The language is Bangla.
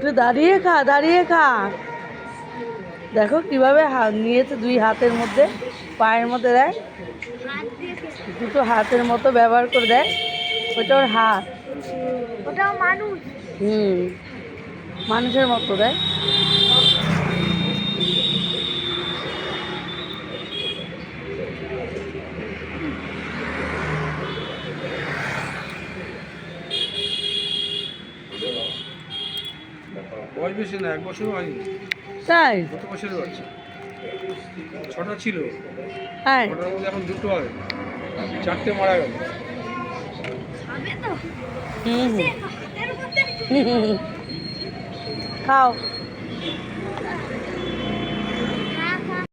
একটু দাঁড়িয়ে খা, দাঁড়িয়ে খা। দেখো কিভাবে নিয়েছে, দুই হাতের মধ্যে, পায়ের মধ্যে দেয়, দুটো হাতের মতো ব্যবহার করে দেয়। ওটা ওর হাত। ওটাও মানুষ। মানুষের মতো দেয়। বয়স বেশি না, 1 বছরও হয়নি। তাই? গত বছরের বাচ্চা। 6টা ছিল, হ্যাঁ। 6টার মধ্যে এখন 2টো হয়, 4টে মারা গেল। খাও।